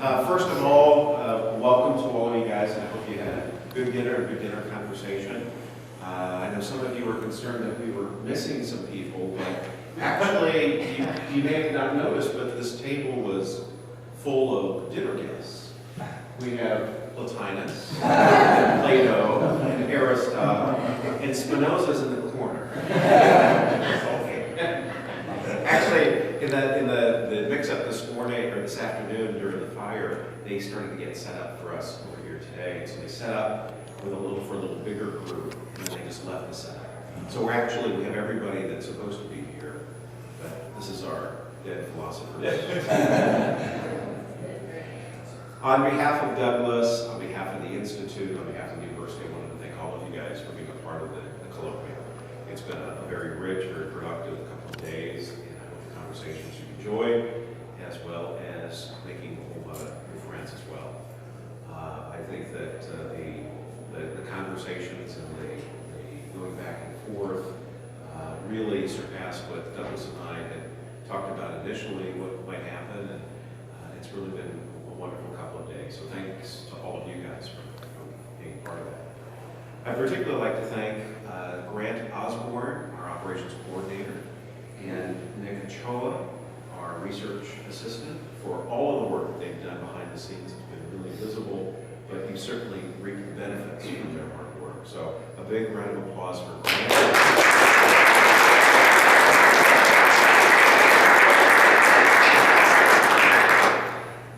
First of all, welcome to all of you guys. I hope you had a good dinner conversation. I know some of you were concerned that we were missing some people, but actually, you may have not noticed, but this table was full of dinner guests. We have Plotinus, and Plato, and Aristotle, and Spinoza's in the corner. Actually, in the mix-up this morning or this afternoon during the fire, they started to get set up for us over here today. So they set up with a little bigger group, and then they just left the setup. So we have everybody that's supposed to be here, but this is our dead philosophers. On behalf of Douglas, on behalf of the Institute, on behalf of the University, I wanted to thank all of you guys for being a part of the Colloquium. It's been a very rich, very productive couple of days, and I hope the conversations you enjoyed, as well as making a whole lot of new friends as well. I think that the conversations and the going back and forth really surpassed what Douglas and I had talked about initially, what might happen, and it's really been a wonderful couple of days. So thanks to all of you guys for being part of that. I'd particularly like to thank Grant Osborne, our operations coordinator, and Nick Ochoa, our research assistant, for all of the work that they've done behind the scenes. It's been really visible, but you certainly reap the benefits from their hard work. So a big round of applause for Grant.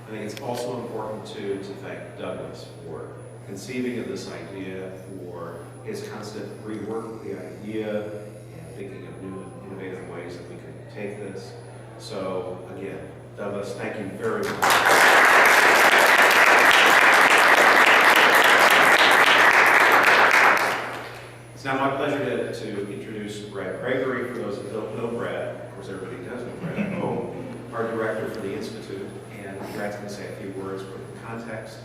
I think it's also important to thank Douglas for conceiving of this idea, for his constant rework of the idea, and thinking of new innovative ways that we could take this. So again, Douglas, thank you very much. It's now my pleasure to introduce Brad Gregory. For those that don't know Brad, of course everybody does know Brad at home, our director for the Institute, and Brad's going to say a few words for the context,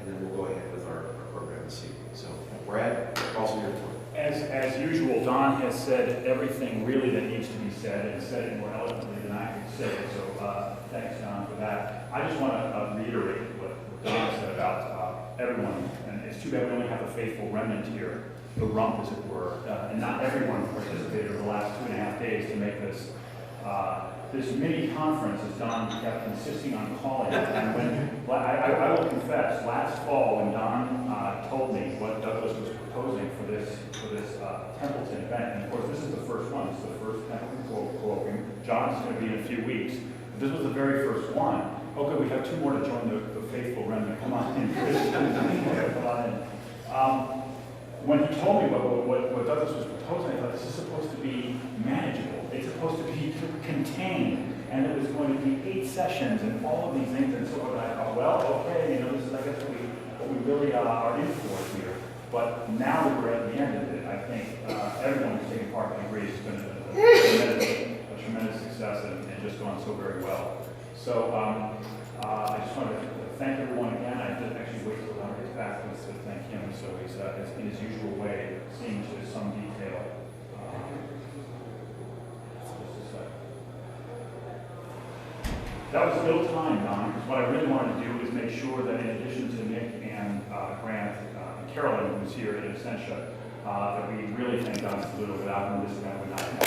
and then we'll go ahead with our program this evening. So, Brad, also your report. As usual, Don has said everything really that needs to be said, and said it more eloquently than I could say. So, thanks, Don, for that. I just want to reiterate what Don said about everyone, and it's too bad we only have a faithful remnant here, the rump, as it were, and not everyone participated over the last 2.5 days to make this this mini conference, as Don kept insisting on calling it. And when I will confess, last fall when Don told me what Douglas was proposing for this Templeton event, and of course this is the first one. This is the first Templeton Colloquium. John's going to be in a few weeks. But this was the very first one. Oh, good, we have 2 more to join the faithful remnant. Come on in. Come on in. When he told me what Douglas was proposing, I thought this is supposed to be manageable. It's supposed to be contained, and it was going to be 8 sessions and all of these things. And so I thought, well, okay, this is, I guess, what we really are in for here. But now that we're at the end of it, I think everyone who's taking part in agrees it's been a tremendous success and just gone so very well. So I just wanted to thank everyone again. I did actually wait till Don gets back to thank him. So he's in his usual way, seeing to some detail. That was no time, Don, because what I really wanted to do is make sure that in addition to Nick and Grant and Carolyn, who's here at Essentia, that we really thank Don Saludo. Without him, this event would not happen.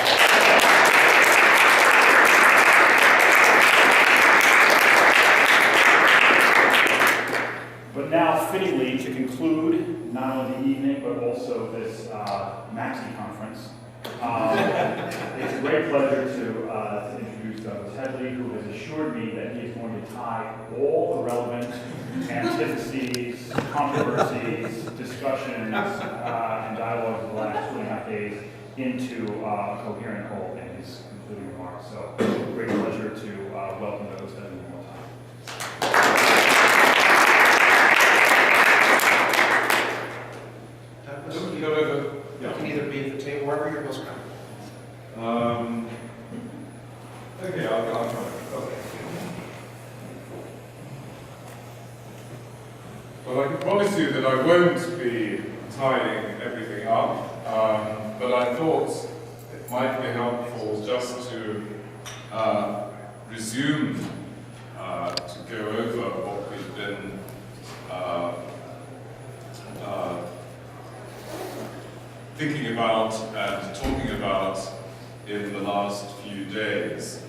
But now, fittingly, to conclude not only the evening, but also this Maxi conference, it's a great pleasure to introduce Douglas Hedley, who has assured me that he is going to tie all the relevant antitheses, controversies, discussions, and dialogues of the last 2.5 days into a coherent whole in his concluding remarks. So, great pleasure to welcome Douglas Hedley one more time. You can either be at the table, wherever you're most comfortable. Okay, I'll try. Okay. Well, I can promise you that I won't be tying everything up, but I thought it might be helpful just to resume to go over what we've been thinking about and talking about in the last few days.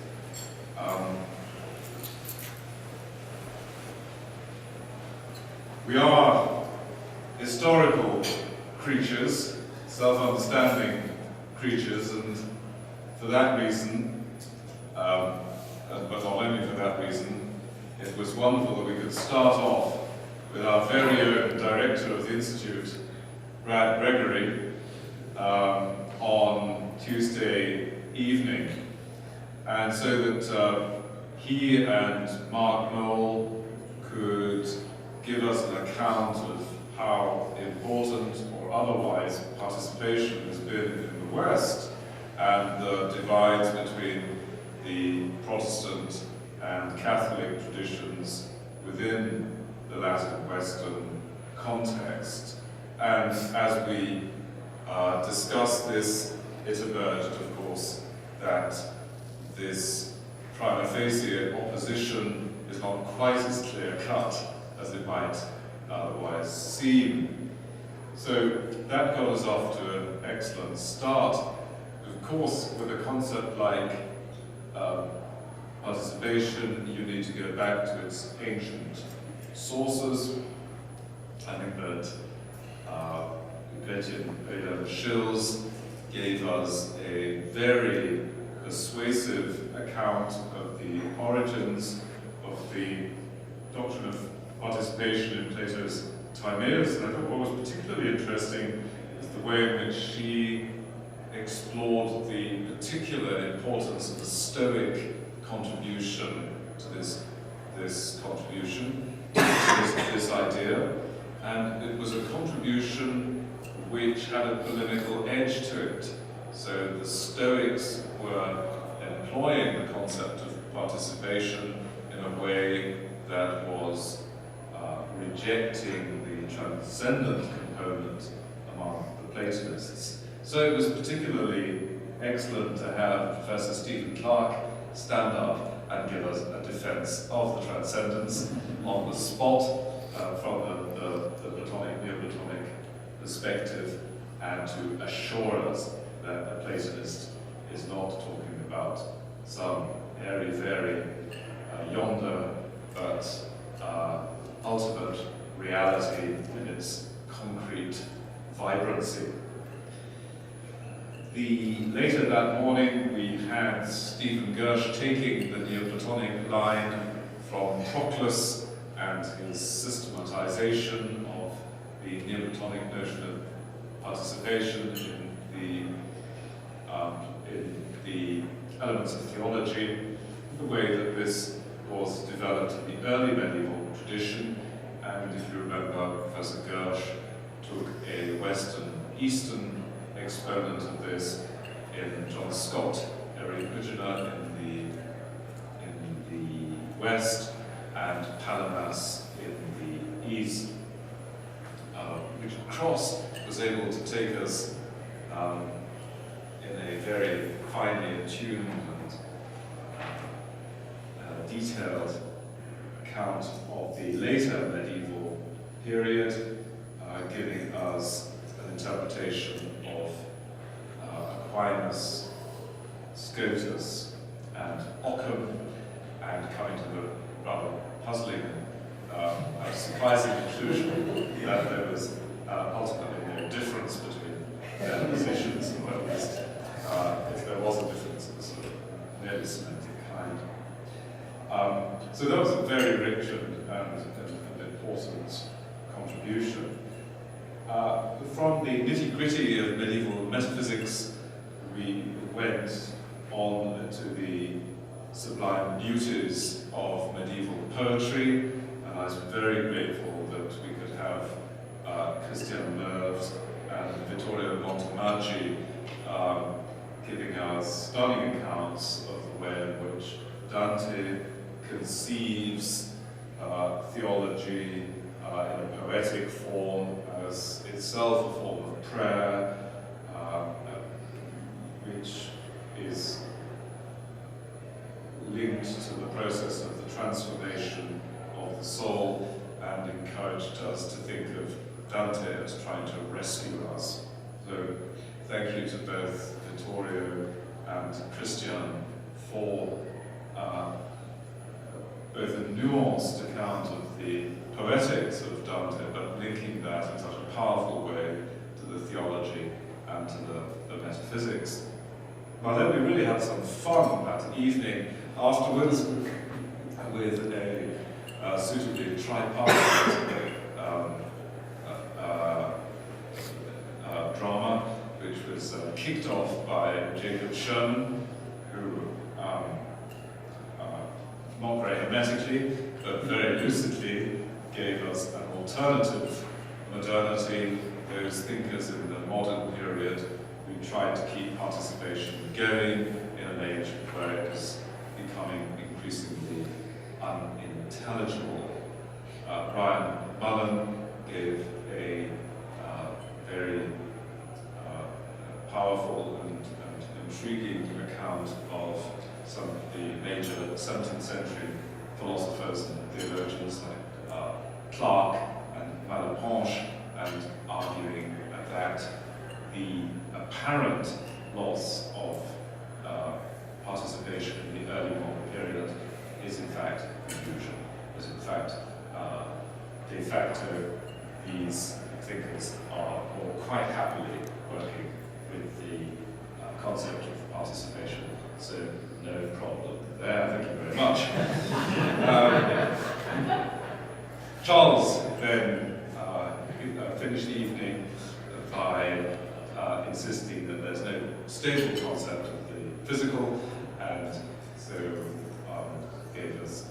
We are historical creatures, self-understanding creatures, and for that reason, but not only for that reason, it was wonderful that we could start off with our very own director of the Institute, Brad Gregory, on Tuesday evening. And so that he and Mark Knoll could give us an account of how important or otherwise participation has been in the West and the divides between the Protestant and Catholic traditions within the Latin Western context. And as we discussed this, it emerged, of course, that this prima facie opposition is not quite as clear-cut as it might otherwise seem. So that got us off to an excellent start. Of course, with a concept like participation, you need to go back to its ancient sources. I think that Gretchen Schills gave us a very persuasive account of the origins of the doctrine of participation in Plato's Timaeus. And I thought what was particularly interesting is the way in which she explored the particular importance of the Stoic contribution to this idea. And it was a contribution which had a polemical edge to it. So the Stoics were employing the concept of participation in a way that was rejecting the transcendent component among the Platonists. So it was particularly excellent to have Professor Stephen Clark stand up and give us a defense of the transcendence on the spot from the Platonic, Neoplatonic perspective, and to assure us that a Platonist is not talking about some airy-fairy yonder, but ultimate reality in its concrete vibrancy. Later that morning, we had Stephen Gersh taking the Neoplatonic line from Proclus and his systematization of the Neoplatonic notion of participation in the elements of theology, the way that this was developed in the early medieval tradition. And if you remember, Professor Gersh took a Western-Eastern exponent of this in John Scott, Eric Kujina in the West, and Palamas in the East. Richard Cross was able to take us in a very finely attuned and detailed account of the later medieval period, giving us an interpretation of Aquinas, Scotus, and Occam, and coming to the rather puzzling and surprising conclusion that there was ultimately no difference between their positions, or at least if there was a difference, it was sort of merely semantic kind. So that was a very rich and important contribution. From the nitty-gritty of medieval metaphysics, we went on to the sublime beauties of medieval poetry, and I was very grateful that we could have Christian Merves and Vittorio Montemaggi giving us stunning accounts of the way in which Dante conceives theology in a poetic form as itself a form of prayer, which is linked to the process of the transformation urged us to think of Dante as trying to rescue us. So thank you to both Vittorio and Christian for both a nuanced account of the poetics of Dante, but linking that in such a powerful way to the theology and to the metaphysics. But then we really had some fun that evening afterwards with a suitably tripartite drama, which was kicked off by Jacob Sherman, who, not very hermetically, but very lucidly, gave us an alternative modernity. Those thinkers in the modern period who tried to keep participation going in an age where it was becoming increasingly unintelligible. Brian Mullen gave a very powerful and intriguing account of some of the major 17th century philosophers and theologians like Clarke and Malebranche, and arguing that the apparent loss of participation in the early modern period is in fact confusion, is in fact de facto these thinkers are quite happily working with the concept of participation, so no problem there. Thank you very much. Charles then finished the evening by insisting that there's no stable concept of the physical, and so gave us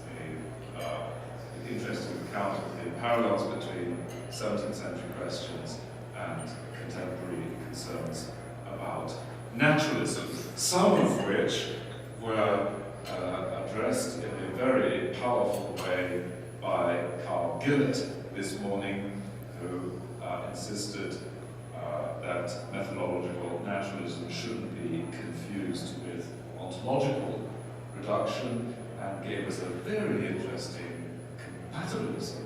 an interesting account of the parallels between 17th century questions and contemporary concerns about naturalism, some of which were addressed in a very powerful way by Carl Gillett this morning, who insisted that methodological naturalism shouldn't be confused with ontological reduction, and gave us a very interesting compatibilism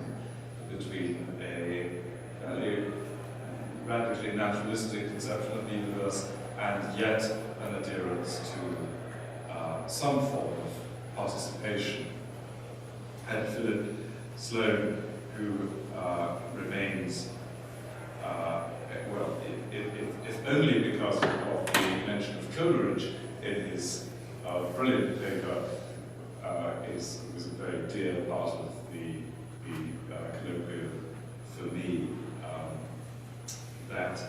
between a fairly radically naturalistic conception of the universe and yet an adherence to some form of participation. And Philip Sloan, who remains, well, if only because of the mention of Coleridge in his brilliant paper, was a very dear part of the colloquium for me. That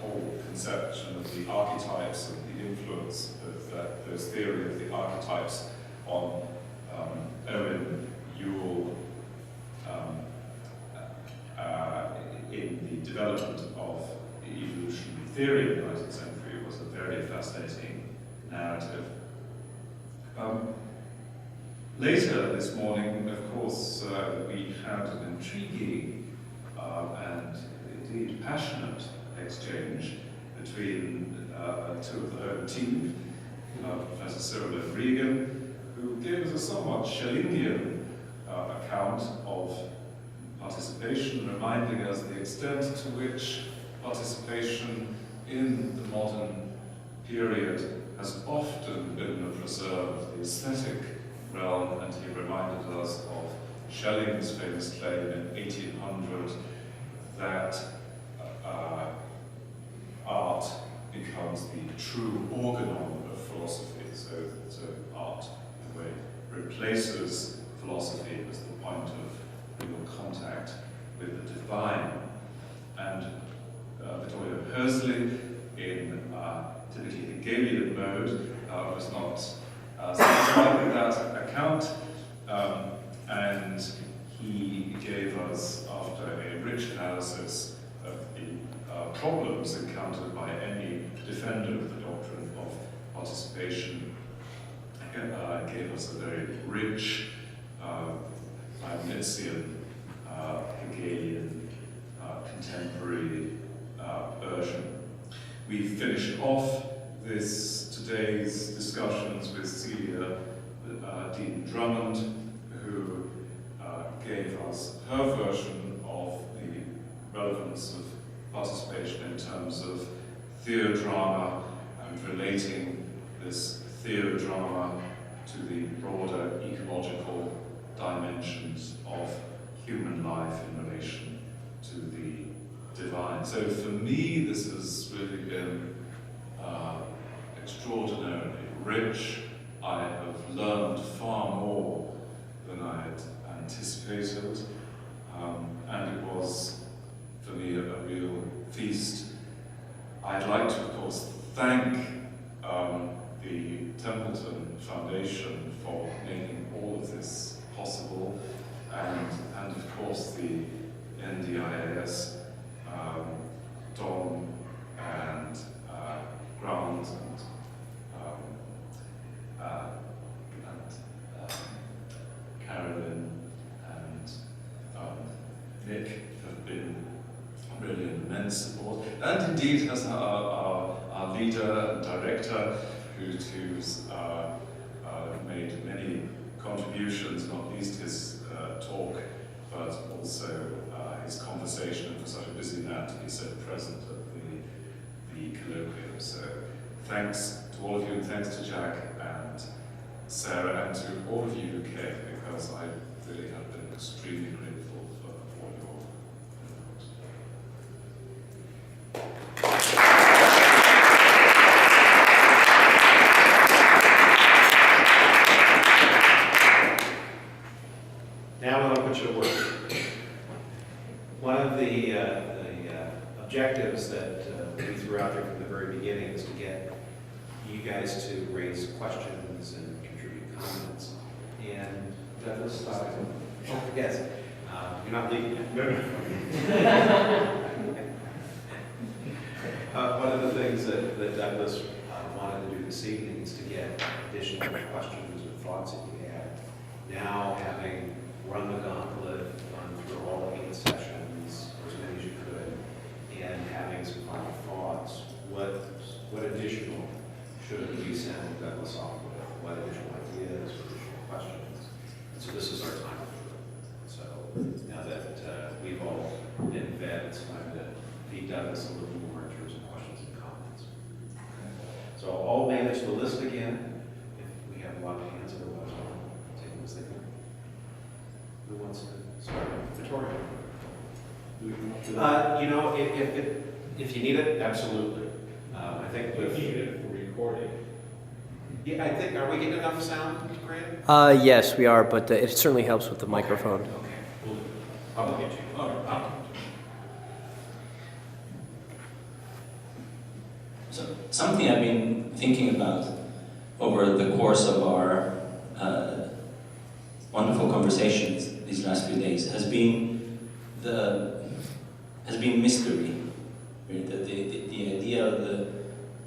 whole conception of the archetypes and the influence of those theory of the archetypes on Owen, Yule, in the development of the evolutionary theory in the 19th century was a very fascinating narrative. Later this morning, of course, we had an intriguing and indeed passionate exchange between two of the home team, Professor Cyril and Regan, who gave us a somewhat Schellingian account of participation, reminding us the extent to which participation in the modern period has often been a preserve of the aesthetic realm, and he reminded us of Schelling's famous claim in 1800 that art becomes the true organon of philosophy, so art in a way replaces philosophy as the point of real contact with the divine. And Vittorio Hersley, in typically Hegelian mode, was not satisfied with that account, and he gave us, after a rich analysis of the problems encountered by any defender of the doctrine of participation, gave us a very rich Leibnizian, Hegelian, contemporary version. We finished off today's discussions with Celia Dean Drummond, who gave us her version of relevance of participation in terms of theodrama and relating this theodrama to the broader ecological dimensions of human life in relation to the divine. So for me, this has really been extraordinarily rich. I have learned far more than I had anticipated, and it was, for me, a real feast. I'd like to, of course, thank the Templeton Foundation for making all of this possible, and of course the NDIAS, Don and Grant and Carolyn and Nick have been really an immense support, and indeed has our leader and director who's made many contributions, not least his talk, but also his conversation, for such a busy man to be so present at the colloquium. So thanks to all of you, and thanks to Jack and Sarah, and to all of you who came, because I really have been extremely grateful for all your input. Now I'm going to put you to work. One of the objectives that we threw out there from the very beginning is to get you guys to raise questions and contribute comments. And Douglas thought, yes, you're not leaving yet. One of the things that Douglas wanted to do this evening is to get additional questions or thoughts that you had. Now, having run the gauntlet, run through all 8 sessions, or as many as you could, and having some final thoughts, what additional should we send Douglas off with? What additional ideas, what additional questions? And so this is our time for it. So now that we've all been fed, it's time to feed Douglas a little more in terms of questions and comments. So I'll manage the list again. If we have a lot of hands, otherwise I'll take this thing. Who wants to start? Victoria. You know, if you need it, absolutely. I think We need it for recording. yeah, I think, are we getting enough sound, Grant? Yes, we are, but it certainly helps with the microphone. Okay, we'll do it. I'll get you. All right. So, something I've been thinking about over the course of our wonderful conversations these last few days has been mystery. The idea of the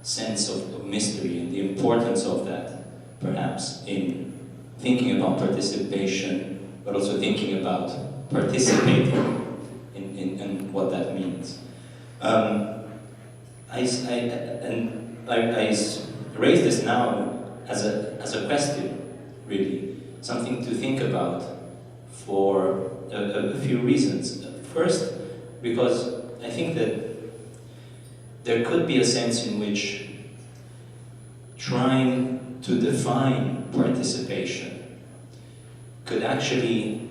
sense of mystery and the importance of that, perhaps, in thinking about participation, but also thinking about participating in what that means. I raise this now as a question, really, something to think about for a few reasons. First, because I think that there could be a sense in which trying to define participation could actually,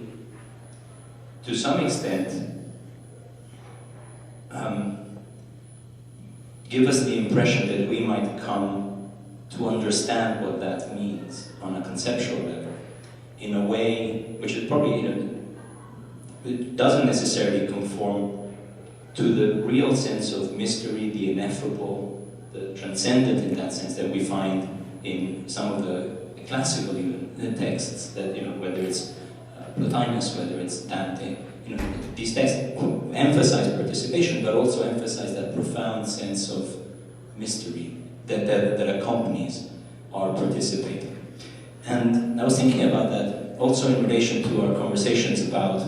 to some extent, give us the impression that we might come to understand what that means on a conceptual level in a way which is probably, it doesn't necessarily conform to the real sense of mystery, the ineffable, the transcendent in that sense that we find in some of the classical even texts that, whether it's Plotinus, whether it's Dante, these texts emphasize participation, but also emphasize that profound sense of mystery that accompanies our participating. And I was thinking about that also in relation to our conversations about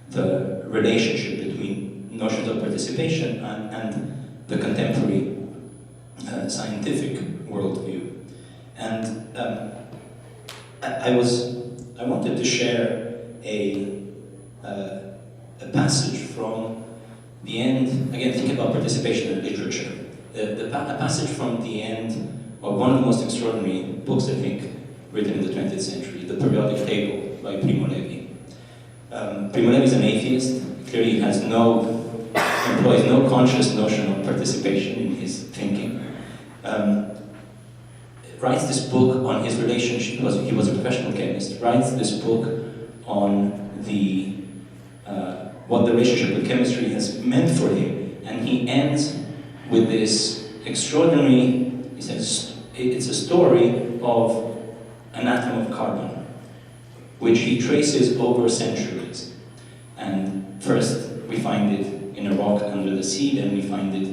the relationship between notions of participation and the contemporary scientific worldview. And I wanted to share a passage from The end, again, think about participation in literature. A passage from the end of one of the most extraordinary books, I think, written in the 20th century, The Periodic Table by Primo Levi. Primo Levi is an atheist. Clearly employs no conscious notion of participation in his thinking. Writes this book on his relationship, he was a professional chemist, writes this book on what the relationship with chemistry has meant for him, and he ends with this extraordinary, he says, it's a story of an atom of carbon, which he traces over centuries. And first we find it in a rock under the sea, then we find it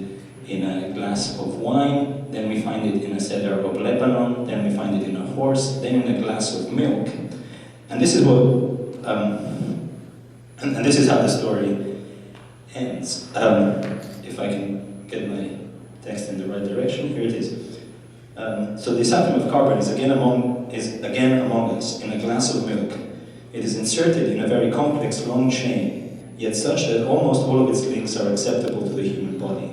in a glass of wine, then we find it in a cedar of Lebanon, then we find it in a horse, then in a glass of milk. And this is what, and this is how the story ends. If I can get my text in the right direction, here it is. So this atom of carbon is again among us in a glass of milk. It is inserted in a very complex long chain, yet such that almost all of its links are acceptable to the human body.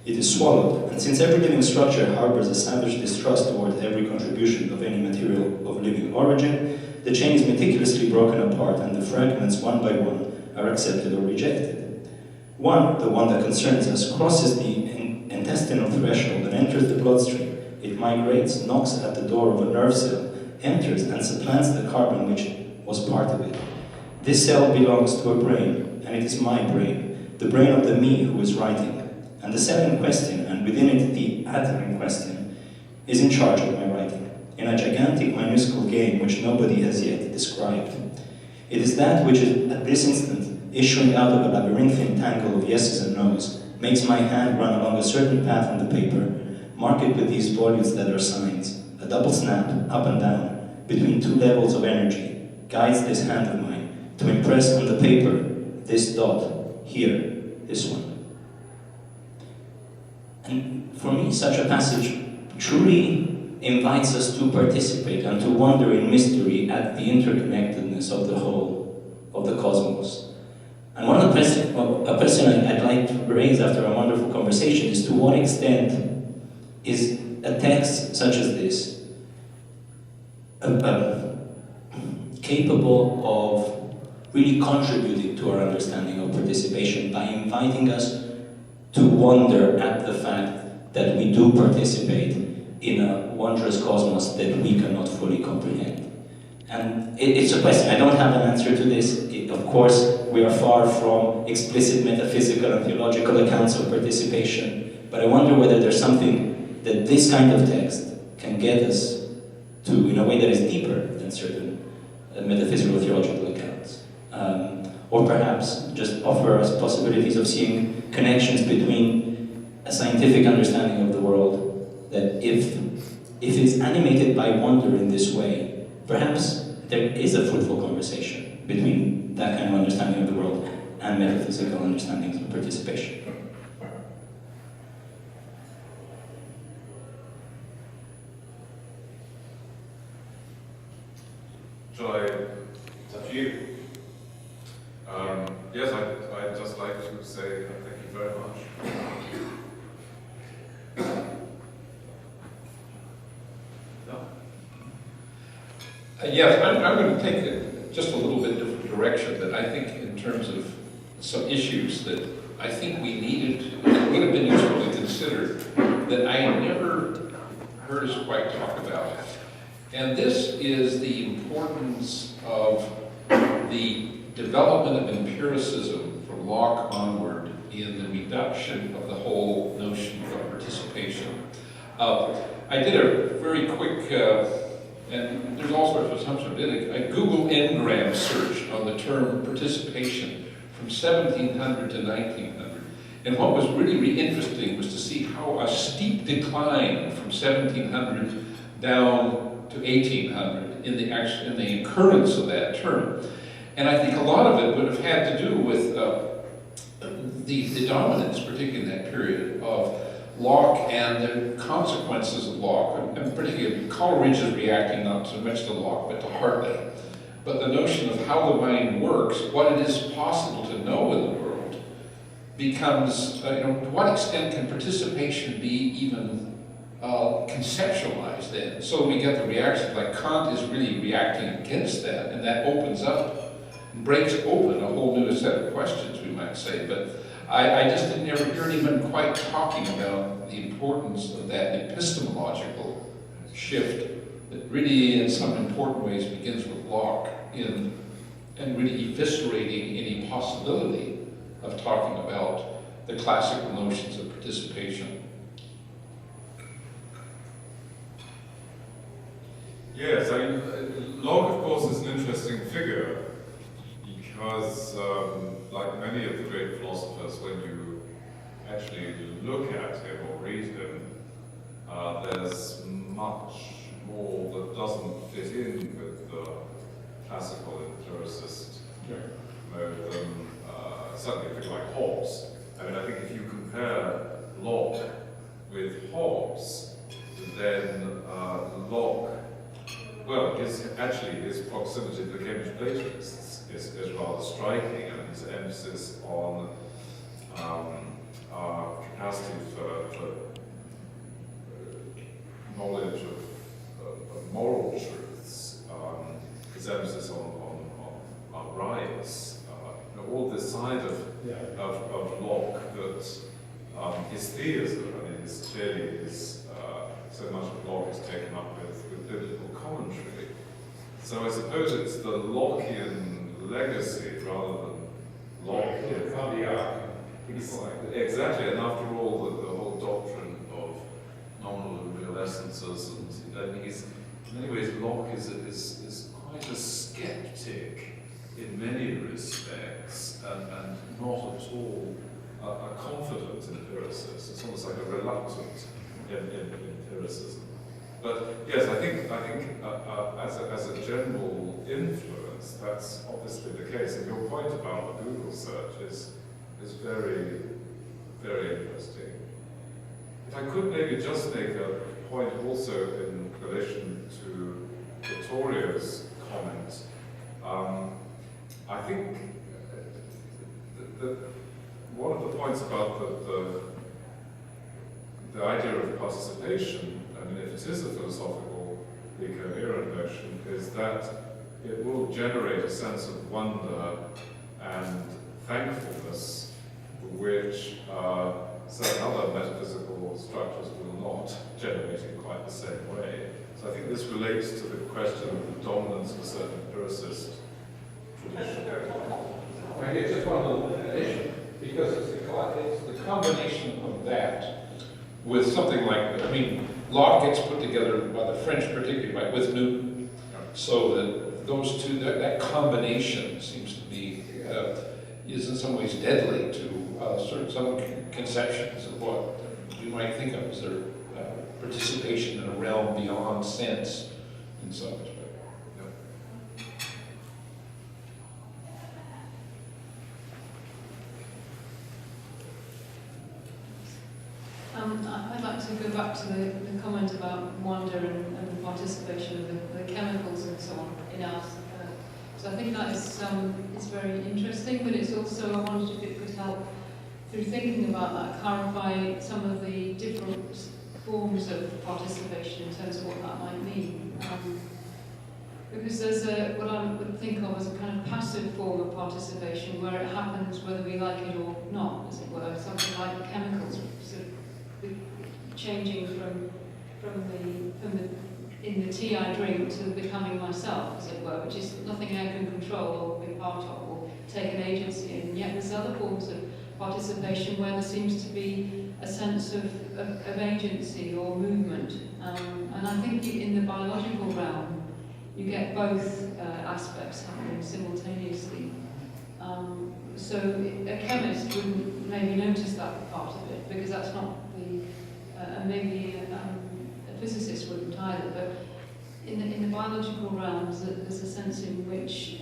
It is swallowed, and since every living structure harbors a savage distrust toward every contribution of any material of living origin, the chain is meticulously broken apart, and the fragments, one by one, are accepted or rejected. One, the one that concerns us, crosses the intestinal threshold and enters the bloodstream. It migrates, knocks at the door of a nerve cell, enters, and supplants the carbon which was part of it. This cell belongs to a brain, and it is my brain, the brain of the me who is writing. And the cell in question, and within it the atom in question, is in charge of my writing, in a gigantic minuscule game which nobody has yet described. It is that which is, at this instant, issuing out of a labyrinthine tangle of yeses and nos, makes my hand run along a certain path on the paper, mark it with these volutes that are signs, a double snap, up and down, between two levels of energy, guides this hand of mine to impress on the paper this dot, here, this one. And for me, such a passage truly invites us to participate and to wonder in mystery at the interconnectedness of the whole of the cosmos. And one of the a question I'd like to raise after a wonderful conversation is to what extent is a text such as this capable of really contributing to our understanding of participation by inviting us to wonder at the fact that we do participate in a wondrous cosmos that we cannot fully comprehend. And it's a question. I don't have an answer to this. Of course, we are far from explicit metaphysical and theological accounts of participation, but I wonder whether there's something that this kind of text can get us to in a way that is deeper than certain metaphysical theological accounts. Or perhaps just offer us possibilities of seeing connections between a scientific understanding of the world that if it's animated by wonder in this way, perhaps there is a fruitful conversation between that kind of understanding of the world and metaphysical understandings of participation. Shall I? It's up to you. Yes, I'd just like to say thank you very much. No? Yes, I'm going to take just a little bit different direction, that I think in terms of some issues that I think we needed, that would have been useful to consider, that I never heard us quite talk about. And this is the importance of the development of empiricism from Locke onward in the reduction of the whole notion of participation. I did a very quick, and there's all sorts of assumptions, I did a Google Ngram search on the term participation from 1700 to 1900. And what was really interesting was to see how a steep decline from 1700 down to 1800 in the occurrence of that term. And I think a lot of it would have had to do with the dominance, particularly in that period, of Locke and the consequences of Locke, and particularly Coleridge is reacting not so much to Locke, but to Hartley. But the notion of how the mind works, what it is possible to know in the world, becomes, to what extent can participation be even conceptualized then? So we get the reaction, like Kant is really reacting against that, and that opens up, breaks open a whole new set of questions, we might say. But I just didn't ever hear anyone quite talking about the importance of that epistemological shift that really, in some important ways, begins with Locke and really eviscerating any possibility of talking about the classical notions of participation. Yes, I mean, Locke, of course, is an interesting figure because, like many of the great philosophers, when you actually look at him or read him, there's much more that doesn't fit in with the classical empiricist mode than certainly a figure like Hobbes. I mean, I think if you compare Locke with Hobbes, then Locke, well, his proximity to the Cambridge Platonists is rather striking, and his emphasis on our capacity for knowledge of moral truths, his emphasis on rights, all this side of Locke that his theism, I mean, is clearly so much of Locke is taken up with biblical commentary. So I suppose it's the Lockean legacy rather than Lockean. Exactly, and after all, the whole doctrine of nominal and real essences, and he's, in many ways, Locke is quite a skeptic in many respects, and not at all a confident empiricist. It's almost like a reluctant empiricism. But yes, I think as a general influence, that's obviously the case. And your point about the Google search is very, very interesting. If I could maybe just make a point also in relation to Vittorio's comment, I think that one of the points about the idea of participation, I mean, if it is a philosophically coherent notion, is that it will generate a sense of wonder and thankfulness, which certain other metaphysical structures will not generate in quite the same way. So I think this relates to the question of the dominance of a certain empiricist tradition. Right, it's just one little addition, because it's the combination of that with something like, I mean, Locke gets put together by the French particularly, right, with Newton, so that those two, that combination seems to be, is in some ways deadly to some conceptions of what you might think of as their participation in a realm beyond sense in some respect. I'd like to go back to the comment about wonder and the participation of the chemicals and so on in us. So I think that is very interesting, but it's also, I wondered if it could help through thinking about that, clarify some of the different forms of participation in terms of what that might mean. Because there's what I would think of as a kind of passive form of participation where it happens whether we like it or not, as it were, something like chemicals sort of changing from in the tea I drink to becoming myself, as it were, which is nothing I can control or be part of or take an agency in. And yet there's other forms of participation where there seems to be a sense of agency or movement. And I think in the biological realm, you get both aspects happening simultaneously. So a chemist wouldn't maybe notice that part of it, because that's not the, and maybe a physicist wouldn't either, but in the biological realms, there's a sense in which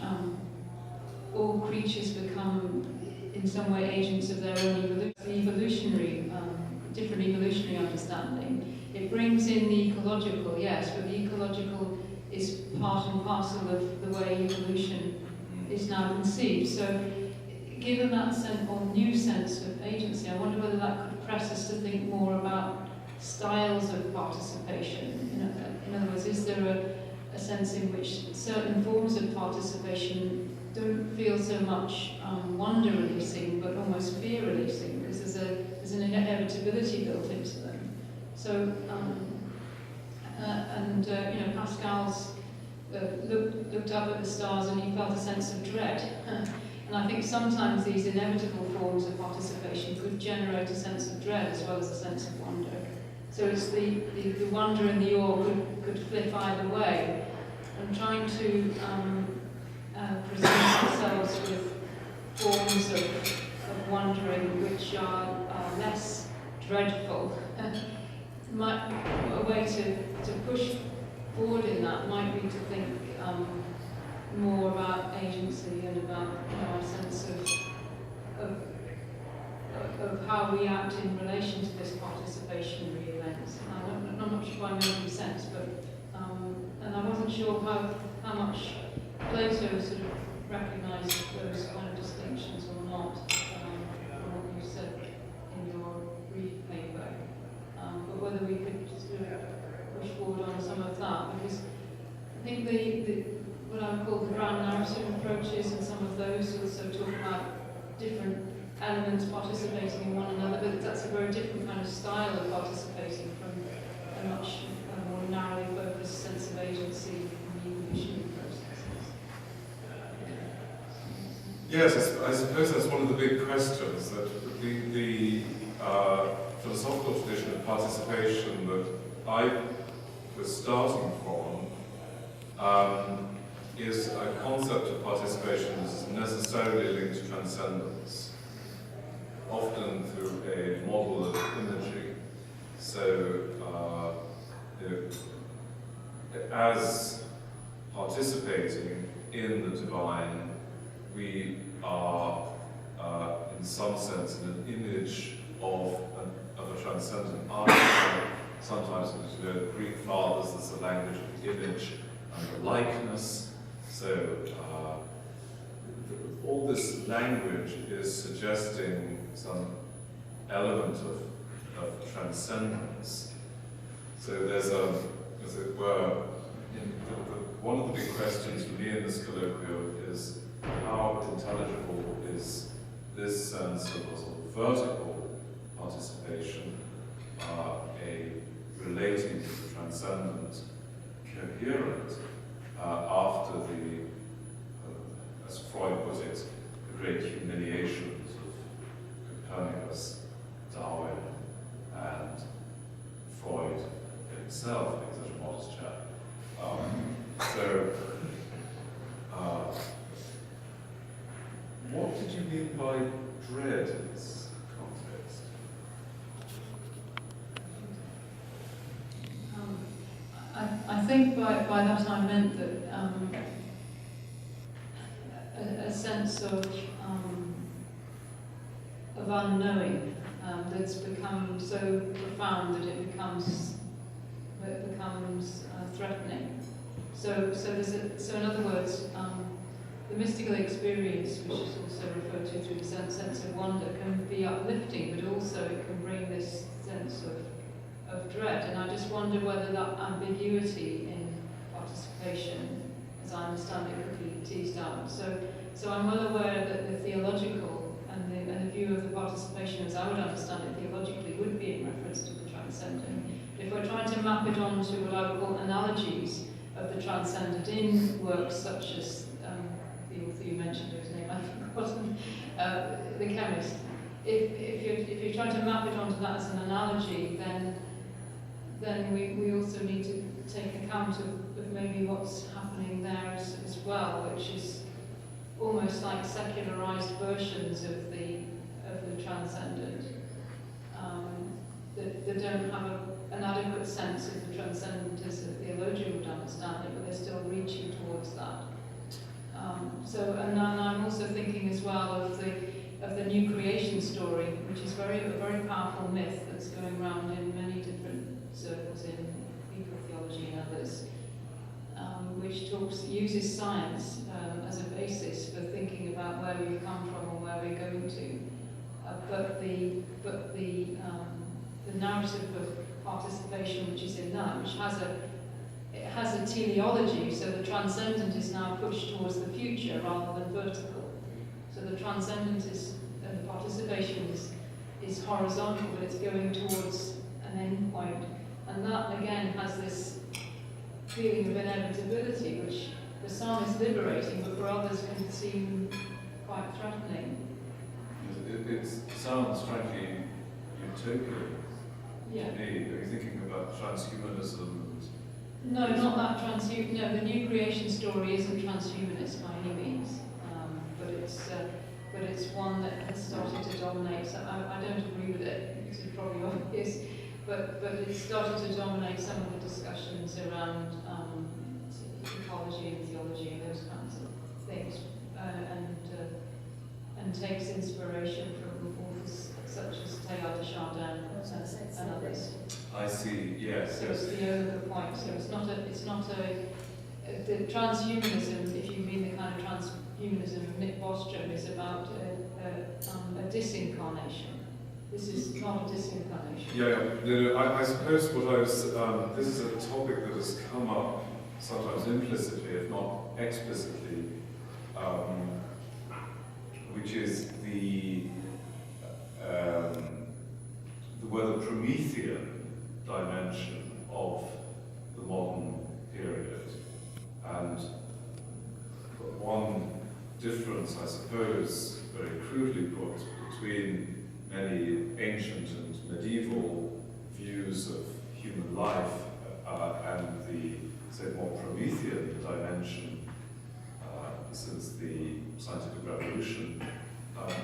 all creatures become in some way agents of their own evolutionary, different evolutionary understanding. It brings in the ecological, yes, but the ecological is part and parcel of the way evolution is now conceived. So given that sense or new sense of agency, I wonder whether that could press us to think more about styles of participation. In other words, is there a sense in which certain forms of participation don't feel so much wonder releasing, but almost fear releasing, because there's an inevitability built into them. So, Pascal's looked up at the stars and he felt a sense of dread. And I think sometimes these inevitable forms of participation could generate a sense of dread as well as a sense of wonder. So it's the wonder and the awe could flip either way. And trying to present ourselves with forms of wondering which are less dreadful. A way to push forward in that might be to think more about agency and about a sense of how we act in relation to this participationary lens. I'm not sure if I'm making sense, but and I wasn't sure how much Plato sort of recognised those kind of distinctions or not from what you said in your brief paper, but whether we could sort of push forward on some of that, because I think the what I would call the grand narrative approaches and some of those also talk about different elements participating in one another, but that's a very different kind of style of participating from a much more narrowly focused sense of agency in the evolutionary processes. Yes, I suppose that's one of the big questions, that the philosophical tradition of participation that I was starting from is a concept of participation that is necessarily linked to transcendence, often through a model of imagery. So, as participating in the divine, we are, in some sense, an image of a transcendent art. Sometimes in the Greek fathers, there's the language of the image and the likeness. So, all this language is suggesting some element of transcendence. So there's as it were, one of the big questions for me in this colloquium is how intelligible is this sense of a sort of vertical participation, a relating to the transcendent, coherent, after the, as Freud put it, the great humiliations of Copernicus, Darwin, and Freud himself, being such a modest chap. What did you mean by dread in this context? I think by that I meant that a sense of unknowing that's become so profound that it becomes threatening. So in other words, the mystical experience, which is also referred to through the sense of wonder, can be uplifting, but also it can bring this sense of dread. And I just wonder whether that ambiguity in participation, as I understand it, could be teased out. So I'm well aware that the theological and the view of the participation, as I would understand it theologically, would be in reference to the transcendent. If we're trying to map it onto what I would call analogies of the transcendent in works such as the author you mentioned, whose name I've forgotten, the chemist. If you're trying to map it onto that as an analogy, then we also need to take account of maybe what's happening there as well, which is almost like secularized versions of the transcendent that don't have an adequate sense of the transcendent as a theologian would understand it, but they're still reaching towards that. And then I'm also thinking as well of the new creation story, which is a very powerful myth that's going around in many different circles in eco-theology and others. which uses science as a basis for thinking about where we've come from and where we're going to. But the narrative of participation, which is in that, which has a teleology, so the transcendent is now pushed towards the future rather than vertical. So the transcendent and the participation is horizontal, but it's going towards an end point. And that again has this feeling of inevitability, which for some is liberating, but for others can seem quite threatening. It sounds frankly utopian Yeah. to me. Are you thinking about transhumanism? No, not that transhuman. No, the new creation story isn't transhumanist by any means, but it's one that has started to dominate. So I don't agree with it. It's probably obvious, but it started to dominate some of the discussions around ecology and theology and those kinds of things, and takes inspiration from authors such as Teilhard de Chardin and others. I see. Yes. So it's the other point. So it's not the transhumanism, if you mean the kind of transhumanism of Nick Bostrom, is about a disincarnation. This is not a disincarnation. Yeah. I suppose what I was. This is a topic that has come up sometimes implicitly, if not explicitly, which is where the Promethean dimension of the modern period, and one difference, I suppose, very crudely put, between many ancient and medieval views of human life and the, say, more Promethean dimension since the scientific revolution,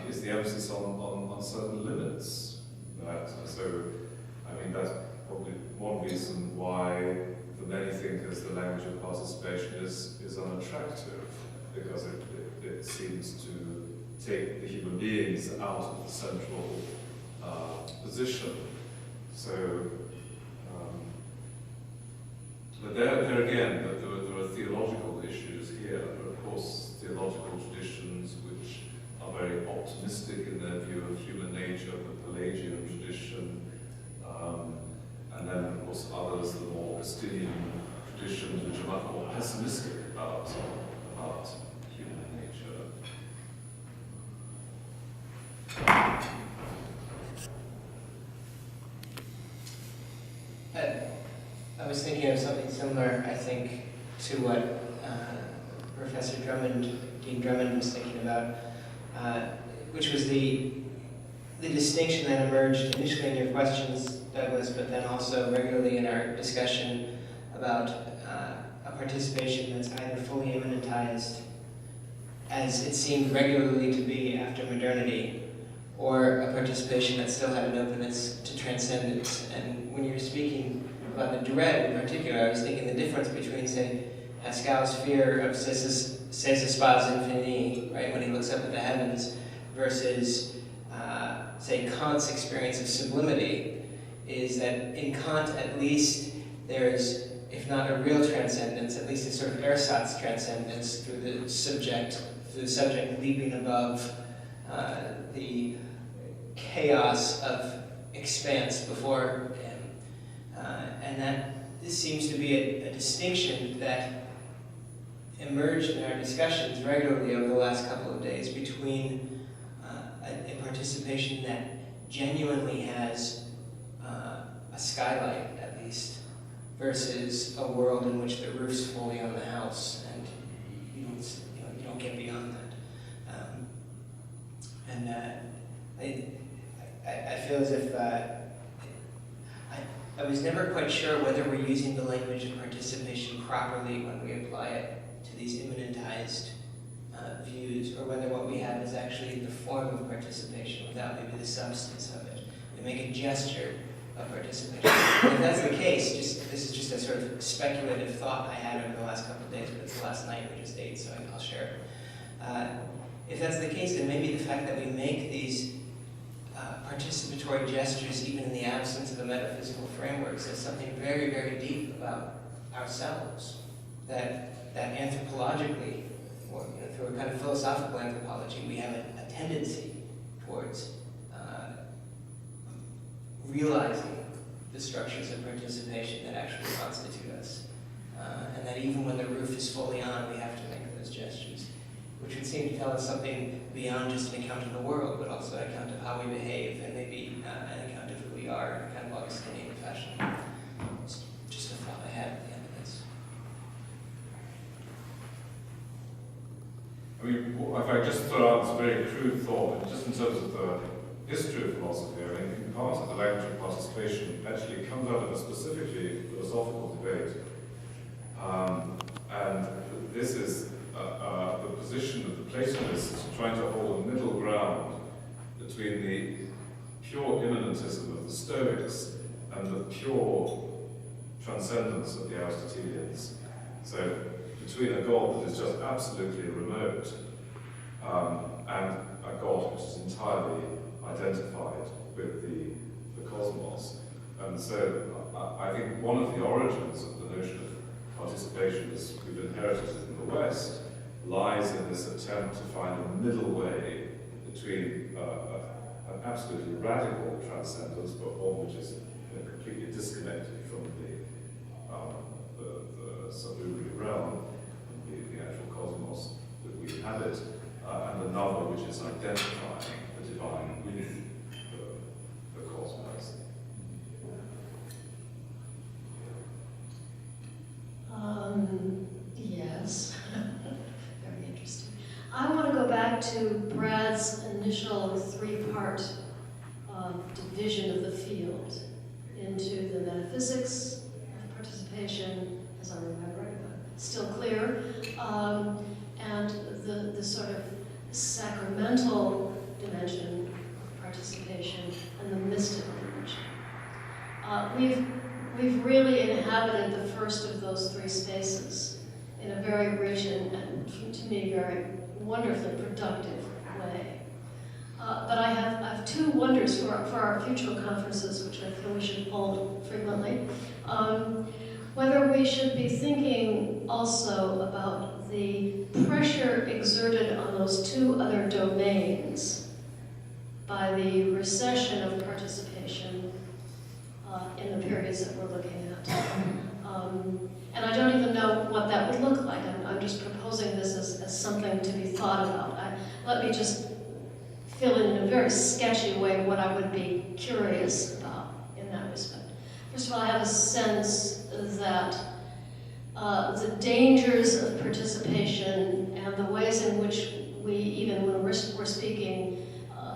is the emphasis on certain limits. So, I mean, that's probably one reason why for many thinkers the language of participation is unattractive, because it seems to take the human beings out of the central position. So, but there again, there are theological issues here. There are, of course, theological traditions which are very optimistic in their view of human nature, the Pelagian tradition, and then, of course, others, the more Augustinian traditions, which are much more pessimistic about human nature. I was thinking of something similar, I think, to what Professor Drummond, Dean Drummond, was thinking about, which was the distinction that emerged initially in your questions, Douglas, but then also regularly in our discussion about a participation that's either fully immanentized, as it seemed regularly to be after modernity, or a participation that still had an openness to transcendence. And when you were speaking about the dread in particular, I was thinking the difference between, say, Pascal's fear of ces espas infini, right, when he looks up at the heavens, versus, say, Kant's experience of sublimity, is that in Kant, at least, there's, if not a real transcendence, at least a sort of ersatz transcendence through the subject leaping above the chaos of expanse before him. And that this seems to be a distinction that emerged in our discussions regularly over the last couple of days between a participation that genuinely has a skylight, at least, versus a world in which the roof's fully on the house and you don't get beyond that. I feel as if I was never quite sure whether we're using the language of participation properly when we apply it to these immanentized views, or whether what we have is actually the form of participation without maybe the substance of it. We make a gesture of participation. And if that's the case, this is just a sort of speculative thought I had over the last couple of days, but it's the last night we just ate, so I'll share it. If that's the case, then maybe the fact that we make these participatory gestures, even in the absence of a metaphysical framework, says something very, very deep about ourselves. that anthropologically, or through a kind of philosophical anthropology, we have a tendency towards realizing the structures of participation that actually constitute us. And that even when the roof is fully on, we have to make those gestures, which would seem to tell us something beyond just an account of the world, but also an account of how we behave, and maybe an account of who we are in a kind of Augustinian fashion. It's just a thought I had at the end of this. I mean, if I just throw out this very crude thought, just in terms of the history of philosophy, I mean, part of the language of participation actually comes out of a specifically philosophical debate. And this is the position of the Platonists trying to hold a middle ground between the pure immanentism of the Stoics and the pure transcendence of the Aristotelians. So between a God that is just absolutely remote and a God which is entirely identified with the cosmos. And so I think one of the origins of the notion of participation as we've inherited it in the West lies in this attempt to find a middle way between an absolutely radical transcendence, but one which is completely disconnected from the sublunary realm, the actual cosmos that we inhabit, and another which is identifying the divine with the cosmos. Yes, very interesting. I want to go back to Brad's initial three-part division of the field into the metaphysics of participation, as I remember it, but still clear, and the sort of sacramental dimension of participation and the mystical dimension. We've really inhabited the first of those three spaces in a very rich and to me, very wonderfully productive way. But I have two wonders for our future conferences, which I feel we should hold frequently. Whether we should be thinking also about the pressure exerted on those two other domains by the recession of participation in the periods that we're looking at. And I don't even know what that would look like. I'm just proposing this as something to be thought about. Let me just fill in a very sketchy way what I would be curious about in that respect. First of all, I have a sense that the dangers of participation and the ways in which we, even when we're speaking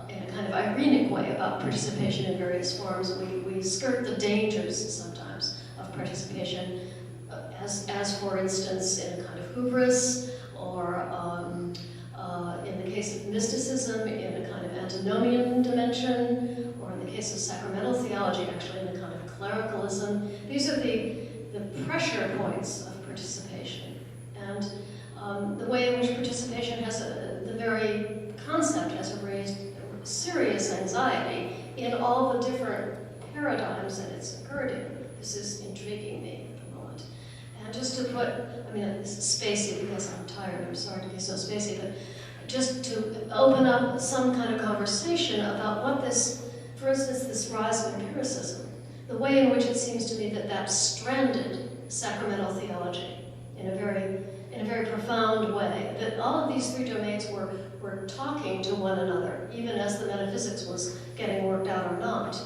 in a kind of ironic way about participation in various forms, we skirt the dangers sometimes of participation, as for instance in a kind of hubris, or in the case of mysticism in a kind of antinomian dimension, or in the case of sacramental theology actually in a kind of clericalism. These are the pressure points of participation, and the way in which participation has the very concept has raised serious anxiety in all the different paradigms that it's occurred in. This is intriguing me at the moment. And just to put, I mean, this is spacey because I'm tired, I'm sorry to be so spacey, but just to open up some kind of conversation about what this, for instance, this rise of empiricism, the way in which it seems to me that that stranded sacramental theology in a very profound way, that all of these three domains were talking to one another, even as the metaphysics was getting worked out or not.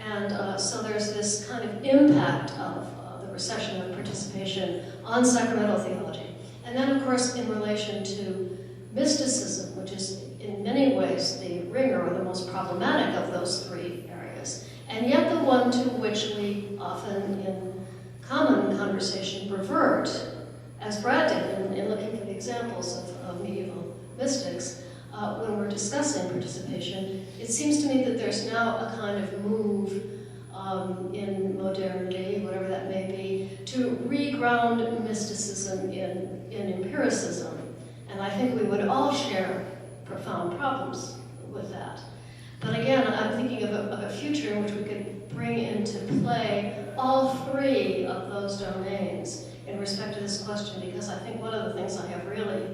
And so there's this kind of impact of the recession of participation on sacramental theology. And then, of course, in relation to mysticism, which is in many ways the ringer or the most problematic of those three areas, and yet the one to which we often in common conversation revert, as Brad did in looking for the examples of medieval mystics, when we're discussing participation. It seems to me that there's now a kind of move in modernity, whatever that may be, to reground mysticism in empiricism. And I think we would all share profound problems with that. But again, I'm thinking of a future in which we could bring into play all three of those domains in respect to this question, because I think one of the things I have really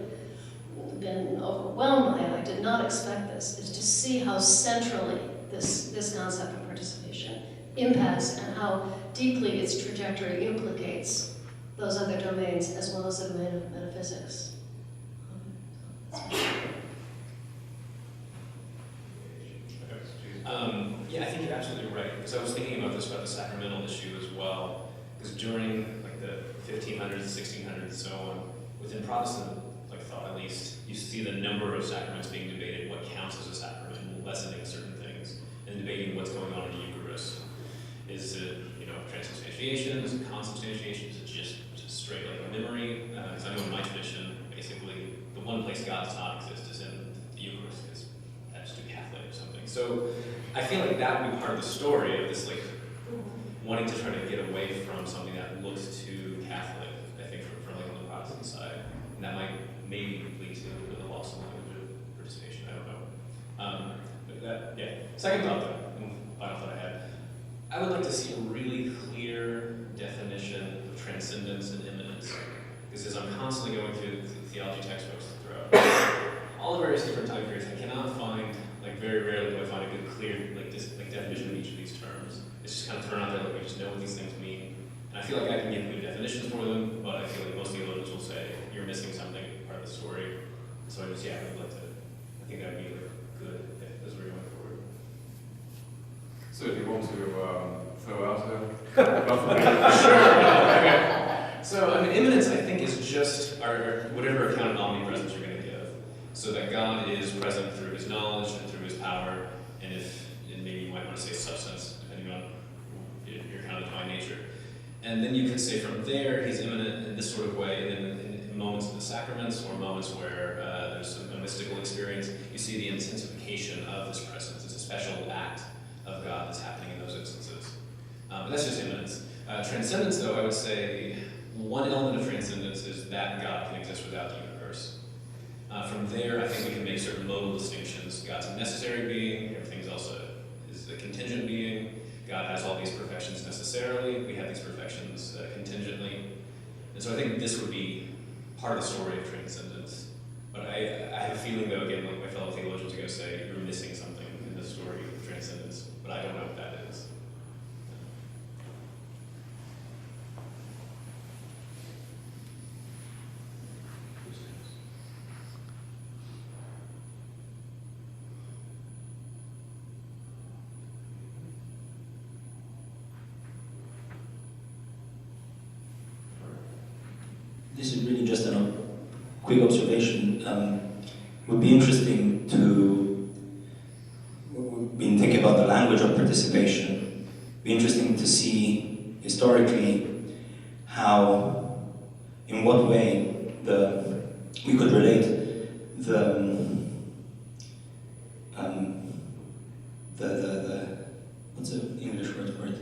been overwhelmed by, and I did not expect this, is to see how centrally this concept of participation impacts and how deeply its trajectory implicates those other domains as well as the domain of metaphysics. Yeah, I think you're absolutely right, because I was thinking about this, about the sacramental issue as well, because during like the 1500s, 1600s, and so on, within Protestant thought at least, you see the number of sacraments being debated, what counts as a sacrament, lessening certain things, and debating what's going on in the Eucharist. Is it, transubstantiation? Is it consubstantiation? Is it just straight like memory? Because I know in my tradition, basically, the one place God does not exist is in the Eucharist, because that's too Catholic or something. So I feel like that would be part of the story of this, wanting to try to get away from something that looks too Catholic, I think, from on the Protestant side. And that might maybe lead to the loss of language of participation, I don't know. But that, yeah. Second thought, though, and final thought I had, I would like to see a really clear definition of transcendence and immanence. Because as I'm constantly going through the theology textbooks throughout all the various different time periods, I cannot find, very rarely do I find a good, clear, definition of each of these terms. It's just kind of thrown out there, we just know what these things mean. And I feel like I can give good definitions for them, but I feel like most theologians will say, you're missing something, part of the story. So I would like to, I think that would be good as we're going forward. So do you want to throw out a Sure. So, immanence, I think, is just whatever account of omnipresence you're going to give. So that God is present through his knowledge and through his power, and maybe you might want to say substance, depending on your kind of divine nature. And then you can say from there, he's immanent in this sort of way, and then in moments of the sacraments, or moments where there's a mystical experience, you see the intensification of this presence. It's a special act of God that's happening in those instances. But that's just immanence. Transcendence, though, I would say, one element of transcendence is that God can exist without the universe. From there, I think we can make certain modal distinctions. God's a necessary being, everything else is a contingent being. God has all these perfections necessarily, we have these perfections contingently. And so I think this would be part of the story of transcendence. But I have a feeling, though, again, like my fellow theologians are going to say, you're missing something in the story of transcendence, but I don't know what that is. This is really just a quick observation. It would be interesting to, we've been thinking about the language of participation. It would be interesting to see historically how, in what way we could relate the what's the English word for it?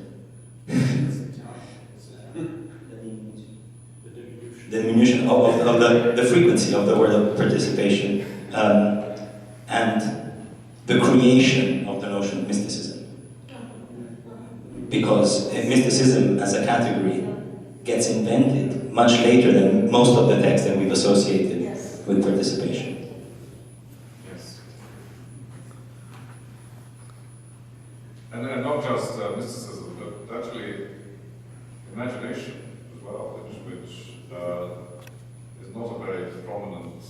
The diminution of the frequency of the word of participation and the creation of the notion of mysticism. Because mysticism as a category gets invented much later than most of the texts that we've associated with participation. Yes. And not just mysticism, but actually imagination as well, which is not a very prominent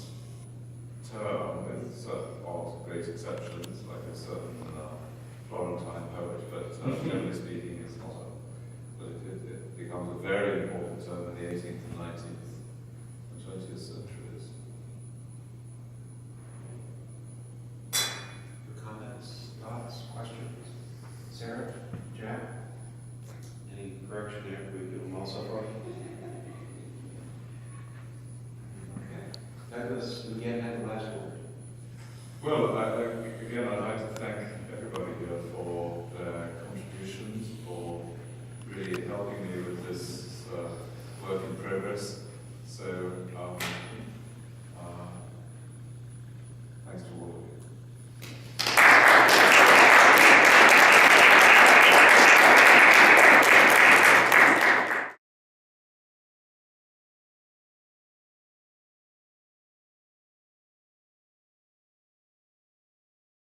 term, with certain odd great exceptions, like a certain Florentine poet, but generally speaking, it's not but it becomes a very important term in the 18th and 19th and 20th centuries. Comments, thoughts, questions? Sarah, Jack? Any correction there? We do them all so far? Douglas, again, had the last word. Well, again, I'd like to thank everybody here for their contributions, for really helping me with this work in progress. So